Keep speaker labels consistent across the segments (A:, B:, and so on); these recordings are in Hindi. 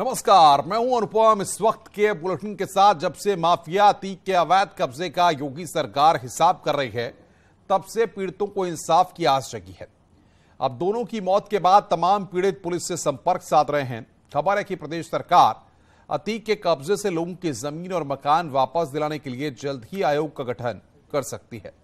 A: नमस्कार, मैं हूं अनुपम। इस वक्त के बुलेटिन के साथ जब से माफिया अतीक के अवैध कब्जे का योगी सरकार हिसाब कर रही है, तब से पीड़ितों को इंसाफ की आस जगी है। अब दोनों की मौत के बाद तमाम पीड़ित पुलिस से संपर्क साध रहे हैं। खबर है कि प्रदेश सरकार अतीक के कब्जे से लोगों की जमीन और मकान वापस दिलाने के लिए जल्द ही आयोग का गठन कर सकती है।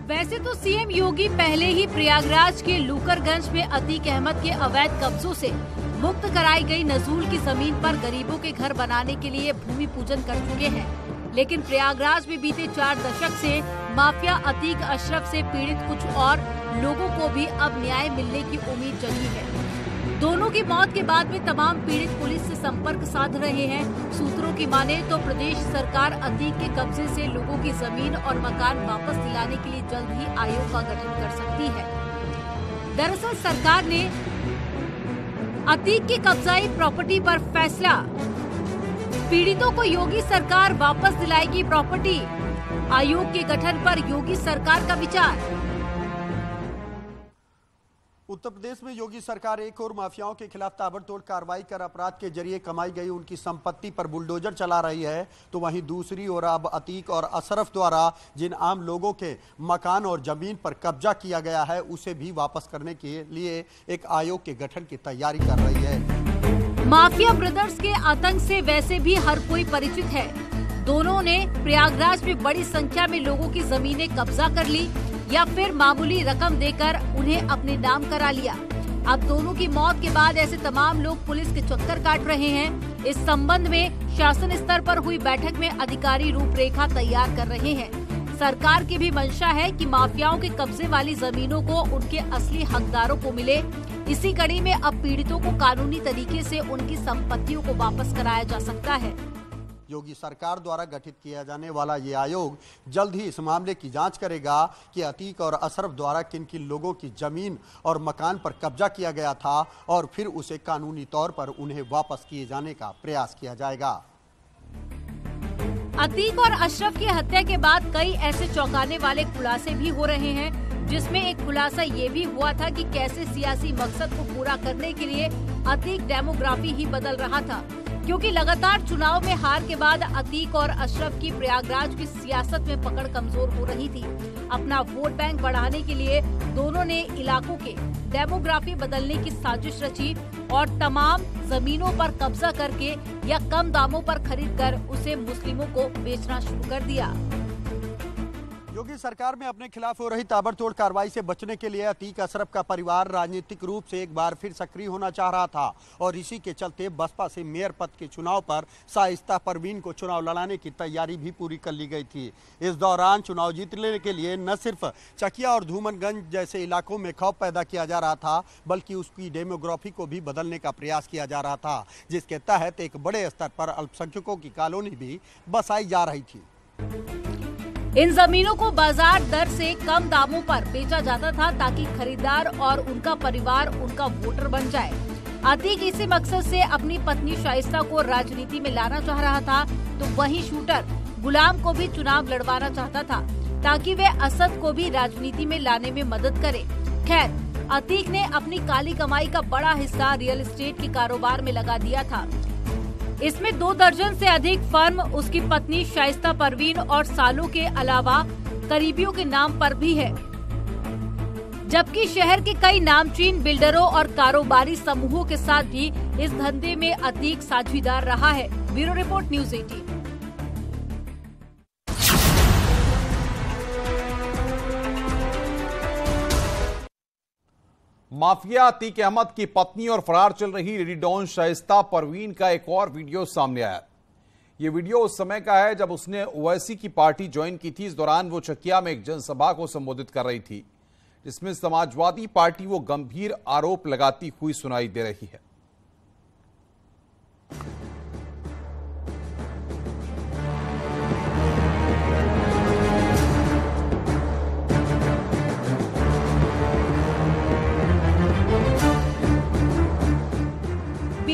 B: वैसे तो सीएम योगी पहले ही प्रयागराज के लूकरगंज में अतीक अहमद के अवैध कब्जों से मुक्त कराई गई नजूल की जमीन पर गरीबों के घर बनाने के लिए भूमि पूजन कर चुके हैं, लेकिन प्रयागराज में बीते 4 दशक से माफिया अतीक अशरफ से पीड़ित कुछ और लोगों को भी अब न्याय मिलने की उम्मीद जगी है। दोनों की मौत के बाद में तमाम पीड़ित पुलिस से संपर्क साध रहे हैं। सूत्रों की माने तो प्रदेश सरकार अतीक के कब्जे से लोगों की जमीन और मकान वापस दिलाने के लिए जल्द ही आयोग का गठन कर सकती है। दरअसल सरकार ने अतीक की कब्जाई प्रॉपर्टी पर फैसला, पीड़ितों को योगी सरकार वापस दिलाएगी प्रॉपर्टी, आयोग के गठन पर योगी सरकार का विचार।
C: उत्तर प्रदेश में योगी सरकार एक और माफियाओं के खिलाफ ताबड़तोड़ कार्रवाई कर अपराध के जरिए कमाई गई उनकी संपत्ति पर बुलडोजर चला रही है, तो वहीं दूसरी ओर अब अतीक और अशरफ द्वारा जिन आम लोगों के मकान और जमीन पर कब्जा किया गया है, उसे भी वापस करने के लिए एक आयोग के गठन की तैयारी कर रही है।
B: माफिया ब्रदर्स के आतंक से वैसे भी हर कोई परिचित है। दोनों ने प्रयागराज में बड़ी संख्या में लोगों की जमीनें कब्जा कर ली या फिर मामूली रकम देकर उन्हें अपने नाम करा लिया। अब दोनों की मौत के बाद ऐसे तमाम लोग पुलिस के चक्कर काट रहे हैं। इस संबंध में शासन स्तर पर हुई बैठक में अधिकारी रूपरेखा तैयार कर रहे हैं। सरकार की भी मंशा है कि माफियाओं के कब्जे वाली जमीनों को उनके असली हकदारों को मिले। इसी कड़ी में अब पीड़ितों को कानूनी तरीके से उनकी संपत्तियों को वापस कराया जा सकता है।
C: योगी सरकार द्वारा गठित किया जाने वाला ये आयोग जल्द ही इस मामले की जांच करेगा कि अतीक और अशरफ द्वारा किन किन लोगों की जमीन और मकान पर कब्जा किया गया था और फिर उसे कानूनी तौर पर उन्हें वापस किए जाने का प्रयास किया जाएगा।
B: अतीक और अशरफ की हत्या के बाद कई ऐसे चौंकाने वाले खुलासे भी हो रहे हैं, जिसमें एक खुलासा ये भी हुआ था कि कैसे सियासी मकसद को पूरा करने के लिए अतीक डेमोग्राफी ही बदल रहा था, क्योंकि लगातार चुनाव में हार के बाद अतीक और अशरफ की प्रयागराज की सियासत में पकड़ कमजोर हो रही थी। अपना वोट बैंक बढ़ाने के लिए दोनों ने इलाकों के डेमोग्राफी बदलने की साजिश रची और तमाम जमीनों पर कब्जा करके या कम दामों पर खरीदकर उसे मुस्लिमों को बेचना शुरू कर दिया।
C: योगी सरकार में अपने खिलाफ हो रही ताबड़तोड़ कार्रवाई से बचने के लिए अतीक अशरफ का परिवार राजनीतिक रूप से एक बार फिर सक्रिय होना चाह रहा था और इसी के चलते बसपा से मेयर पद के चुनाव पर शाइस्ता परवीन को चुनाव लड़ाने की तैयारी भी पूरी कर ली गई थी। इस दौरान चुनाव जीतने के लिए न सिर्फ चकिया और धूमनगंज जैसे इलाकों में खौफ पैदा किया जा रहा था, बल्कि उसकी डेमोग्राफी को भी बदलने का प्रयास किया जा रहा था, जिसके तहत एक बड़े स्तर पर अल्पसंख्यकों की कॉलोनी भी बसाई जा रही थी।
B: इन जमीनों को बाजार दर से कम दामों पर बेचा जाता था ताकि खरीदार और उनका परिवार उनका वोटर बन जाए। अतीक इसी मकसद से अपनी पत्नी शाइस्ता को राजनीति में लाना चाह रहा था, तो वहीं शूटर गुलाम को भी चुनाव लड़वाना चाहता था ताकि वे असद को भी राजनीति में लाने में मदद करे। खैर, अतीक ने अपनी काली कमाई का बड़ा हिस्सा रियल एस्टेट के कारोबार में लगा दिया था। इसमें 2 दर्जन से अधिक फर्म उसकी पत्नी शाइस्ता परवीन और सालों के अलावा करीबियों के नाम पर भी है, जबकि शहर के कई नामचीन बिल्डरों और कारोबारी समूहों के साथ भी इस धंधे में अतीक साझीदार रहा है। Bureau report, news 18।
A: Mafia Atiq Ahmed की पत्नी और फरार चल रही लेडी डॉन शाइस्ता परवीन का एक और वीडियो सामने आया। ये वीडियो उस समय का है जब उसने ओवैसी की पार्टी ज्वाइन की थी। इस दौरान वो चकिया में एक जनसभा को संबोधित कर रही थी, जिसमें समाजवादी पार्टी वो गंभीर आरोप लगाती हुई सुनाई दे रही है।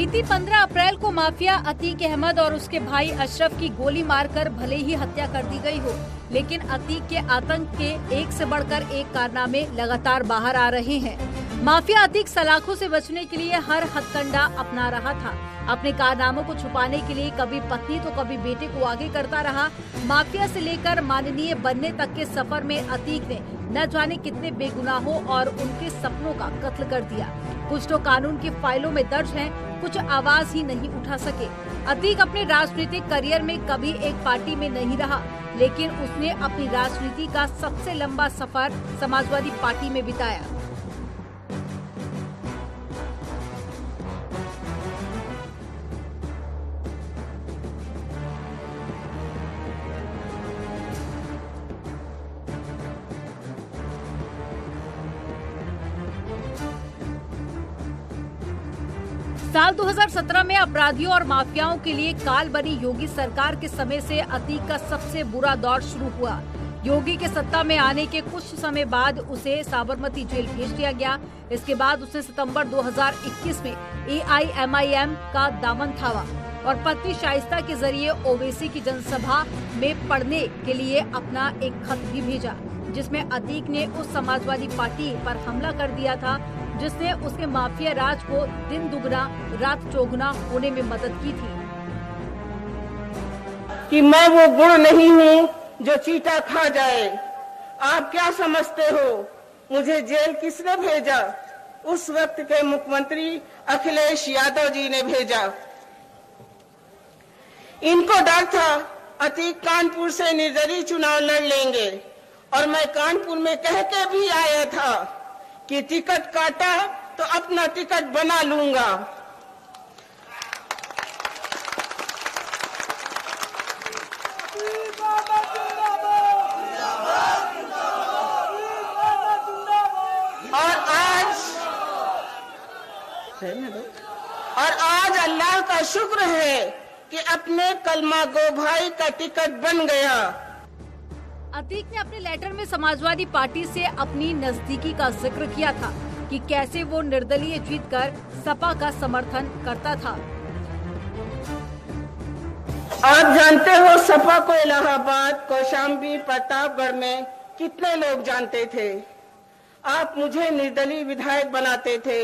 B: बीती 15 अप्रैल को माफिया अतीक अहमद और उसके भाई अशरफ की गोली मारकर भले ही हत्या कर दी गई हो, लेकिन अतीक के आतंक के एक से बढ़कर एक कारनामे लगातार बाहर आ रहे हैं। माफिया अतीक सलाखों से बचने के लिए हर हथकंडा अपना रहा था। अपने कारनामों को छुपाने के लिए कभी पत्नी तो कभी बेटे को आगे करता रहा। माफिया से लेकर माननीय बनने तक के सफर में अतीक ने न जाने कितने बेगुनाहों और उनके सपनों का कत्ल कर दिया। कुछ तो कानून की फाइलों में दर्ज हैं, कुछ आवाज ही नहीं उठा सके। अतीक अपने राजनीतिक करियर में कभी एक पार्टी में नहीं रहा, लेकिन उसने अपनी राजनीति का सबसे लंबा सफर समाजवादी पार्टी में बिताया। साल 2017 में अपराधियों और माफियाओं के लिए काल बनी योगी सरकार के समय से अतीक का सबसे बुरा दौर शुरू हुआ। योगी के सत्ता में आने के कुछ समय बाद उसे साबरमती जेल भेज दिया गया। इसके बाद उसने सितंबर 2021 में AIMIM का दामन थामा और पत्नी शाइस्ता के जरिए ओवैसी की जनसभा में पढ़ने के लिए अपना एक खत भी भेजा, जिसमें अतीक ने उस समाजवादी पार्टी पर हमला कर दिया था जिसने उसके माफिया राज को दिन दुगना रात चौगुना होने में मदद की थी।
D: कि मैं वो गुण नहीं हूँ जो चीटा खा जाए। आप क्या समझते हो मुझे जेल किसने भेजा? उस वक्त के मुख्यमंत्री अखिलेश यादव जी ने भेजा। इनको डर था अतीक कानपुर से निर्दलीय चुनाव लड़ लेंगे और मैं कानपुर में कह के भी आया था कि टिकट काटा तो अपना टिकट बना लूंगा। और आज अल्लाह का शुक्र है कि अपने कलमा गो भाई का टिकट बन गया।
B: अतीक ने अपने लेटर में समाजवादी पार्टी से अपनी नजदीकी का जिक्र किया था कि कैसे वो निर्दलीय जीतकर सपा का समर्थन करता था।
D: आप जानते हो सपा को इलाहाबाद, कौशाम्बी, प्रतापगढ़ में कितने लोग जानते थे। आप मुझे निर्दलीय विधायक बनाते थे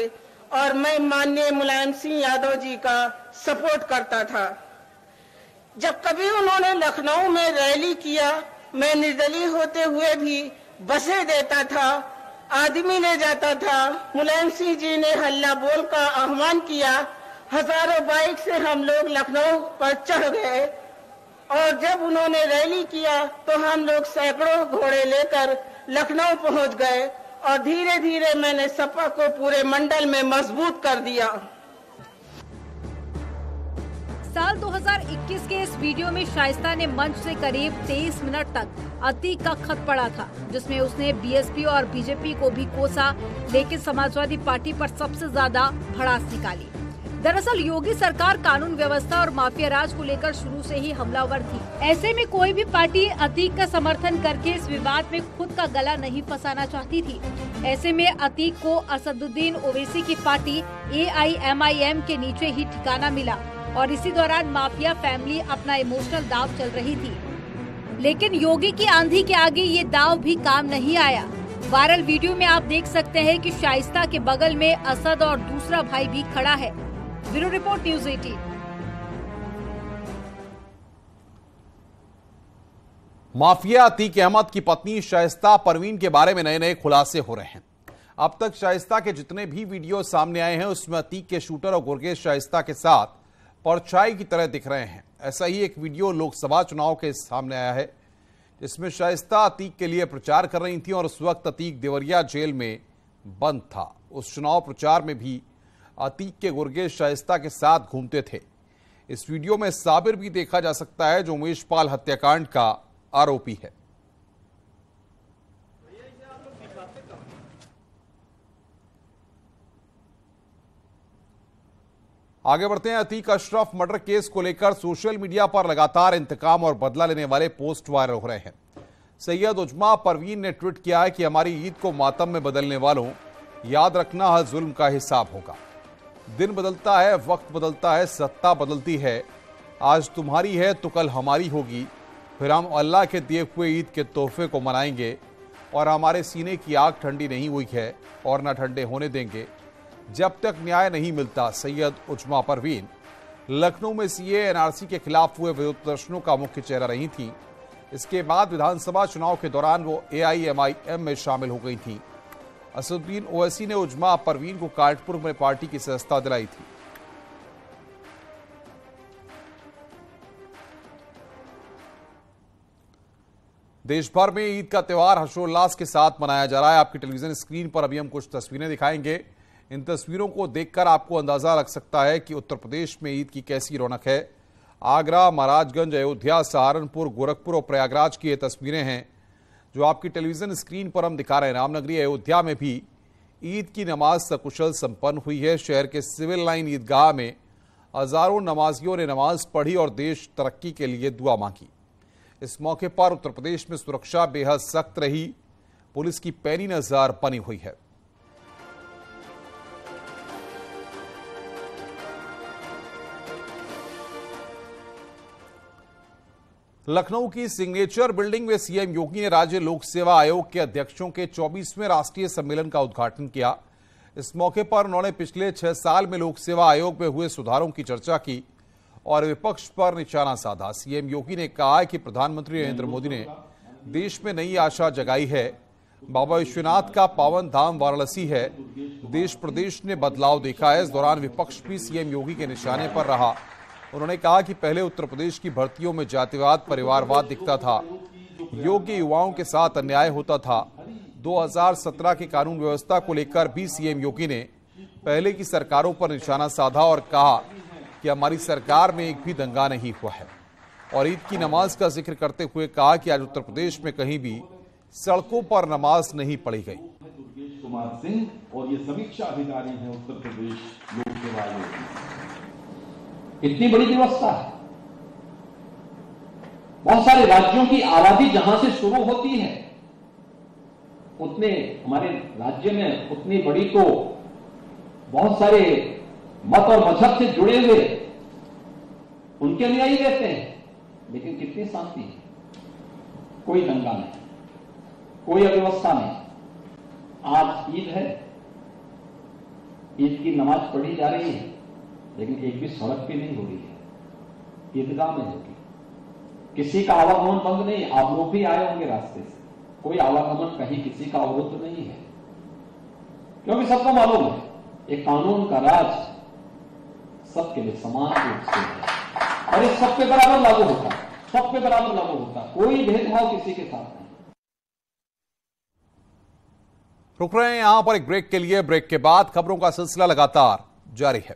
D: और मैं माननीय मुलायम सिंह यादव जी का सपोर्ट करता था। जब कभी उन्होंने लखनऊ में रैली किया, मैं निर्दलीय होते हुए भी बसें देता था, आदमी ले जाता था। मुलायम सिंह जी ने हल्ला बोल का आह्वान किया, हजारों बाइक से हम लोग लखनऊ पर चढ़ गए और जब उन्होंने रैली किया तो हम लोग सैकड़ों घोड़े लेकर लखनऊ पहुंच गए और धीरे धीरे मैंने सपा को पूरे मंडल में मजबूत कर दिया।
B: साल 2021 के इस वीडियो में शाइस्ता ने मंच से करीब 23 मिनट तक अतीक का खत पढ़ा था, जिसमें उसने BSP और BJP को भी कोसा, लेकिन समाजवादी पार्टी पर सबसे ज्यादा भड़ास निकाली। दरअसल योगी सरकार कानून व्यवस्था और माफिया राज को लेकर शुरू से ही हमलावर थी। ऐसे में कोई भी पार्टी अतीक का समर्थन करके इस विवाद में खुद का गला नहीं फंसाना चाहती थी। ऐसे में अतीक को असदुद्दीन ओवैसी की पार्टी AIMIM के नीचे ही ठिकाना मिला और इसी दौरान माफिया फैमिली अपना इमोशनल दाव चल रही थी। लेकिन योगी की आंधी के आगे ये दाव भी काम नहीं आया। वायरल वीडियो में आप देख सकते हैं कि शाइस्ता के बगल में असद और दूसरा भाई भी खड़ा है। Bureau report, news 18।
A: Mafia Atiq Ahmed की पत्नी शाइस्ता परवीन के बारे में नए नए खुलासे हो रहे हैं। अब तक शाइस्ता के जितने भी वीडियो सामने आए हैं उसमें अतीक के शूटर और गुरगेज शाइस्ता के साथ परछाई की तरह दिख रहे हैं। ऐसा ही एक वीडियो लोकसभा चुनाव के सामने आया है, जिसमें शाइस्ता अतीक के लिए प्रचार कर रही थी और उस वक्त अतीक देवरिया जेल में बंद था। उस चुनाव प्रचार में भी अतीक के गुरगेज शाइस्ता के साथ घूमते थे। इस वीडियो में साबिर भी देखा जा सकता है, जो उमेश पाल हत्याकांड का आरोपी है। आगे बढ़ते हैं। अतीक अशरफ मर्डर केस को लेकर सोशल मीडिया पर लगातार इंतकाम और बदला लेने वाले पोस्ट वायरल हो रहे हैं। सैयद उजमा परवीन ने ट्वीट किया है कि हमारी ईद को मातम में बदलने वालों, याद रखना हर जुल्म का हिसाब होगा। दिन बदलता है, वक्त बदलता है, सत्ता बदलती है। आज तुम्हारी है तो कल हमारी होगी। फिर हम अल्लाह के दिए हुए ईद के तोहफे को मनाएंगे और हमारे सीने की आग ठंडी नहीं हुई है और न ठंडे होने देंगे जब तक न्याय नहीं मिलता। सैयद उजमा परवीन लखनऊ में सीए एनआरसी के खिलाफ हुए विरोध प्रदर्शनों का मुख्य चेहरा रही थी। इसके बाद विधानसभा चुनाव के दौरान वो AIMIM में शामिल हो गई थी। असदुद्दीन ओवैसी ने उजमा परवीन को कानपुर में पार्टी की सदस्यता दिलाई थी। देश भर में ईद का त्यौहार हर्षोल्लास के साथ मनाया जा रहा है। आपकी टेलीविजन स्क्रीन पर अभी हम कुछ तस्वीरें दिखाएंगे। इन तस्वीरों को देखकर आपको अंदाजा लग सकता है कि उत्तर प्रदेश में ईद की कैसी रौनक है। आगरा, महाराजगंज, अयोध्या, सहारनपुर, गोरखपुर और प्रयागराज की ये तस्वीरें हैं जो आपकी टेलीविजन स्क्रीन पर हम दिखा रहे हैं। रामनगरी अयोध्या में भी ईद की नमाज सकुशल संपन्न हुई है। शहर के सिविल लाइन ईदगाह में हजारों नमाजियों ने नमाज पढ़ी और देश तरक्की के लिए दुआ मांगी। इस मौके पर उत्तर प्रदेश में सुरक्षा बेहद सख्त रही। पुलिस की पैनी नजर बनी हुई है। लखनऊ की सिग्नेचर बिल्डिंग में सीएम योगी ने राज्य लोक सेवा आयोग के अध्यक्षों के 24वें राष्ट्रीय सम्मेलन का उद्घाटन किया। इस मौके पर उन्होंने पिछले 6 साल में लोक सेवा आयोग में हुए सुधारों की चर्चा की और विपक्ष पर निशाना साधा। सीएम योगी ने कहा कि प्रधानमंत्री नरेंद्र मोदी ने देश में नई आशा जगाई है। बाबा विश्वनाथ का पावन धाम वाराणसी है। देश प्रदेश ने बदलाव देखा है। इस दौरान विपक्ष भी सीएम योगी के निशाने पर रहा। उन्होंने कहा कि पहले उत्तर प्रदेश की भर्तियों में जातिवाद, परिवारवाद दिखता था। योग्य युवाओं के साथ अन्याय होता था। 2017 की कानून व्यवस्था को लेकर भी सीएम योगी ने पहले की सरकारों पर निशाना साधा और कहा कि हमारी सरकार में एक भी दंगा नहीं हुआ है। और ईद की नमाज का जिक्र करते हुए कहा कि आज उत्तर प्रदेश में कहीं भी सड़कों पर नमाज नहीं पढ़ी गई।
E: दुर्गेश कुमार सिंह और ये समीक्षा अधिकारी हैं उत्तर प्रदेश लोक सेवा आयोग की। इतनी बड़ी व्यवस्था है। बहुत सारे राज्यों की आबादी जहां से शुरू होती है उतने हमारे राज्य में उतनी बड़ी तो बहुत सारे मत और मजहब से जुड़े हुए उनके अनुयायी रहते हैं, लेकिन कितनी शांति है। कोई दंगा नहीं, कोई अव्यवस्था नहीं। आज ईद है, ईद की नमाज पढ़ी जा रही है, लेकिन एक भी सड़क पे नहीं हो रही है, ईदगाह में होगी। किसी का आवागमन बंद नहीं। आप लोग भी आए होंगे रास्ते से, कोई आवागमन कहीं किसी का अवरुद्ध नहीं है, क्योंकि सबको मालूम है एक कानून का राज सबके लिए समान रूप से है और ये सब पे बराबर लागू होता है। सब पे बराबर लागू होता है, कोई भेदभाव किसी के साथ नहीं।
A: रुक रहे हैं यहां पर एक ब्रेक के लिए। ब्रेक के बाद खबरों का सिलसिला लगातार जारी है।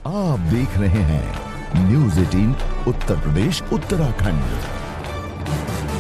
F: आप देख रहे हैं न्यूज़ 18 उत्तर प्रदेश उत्तराखंड।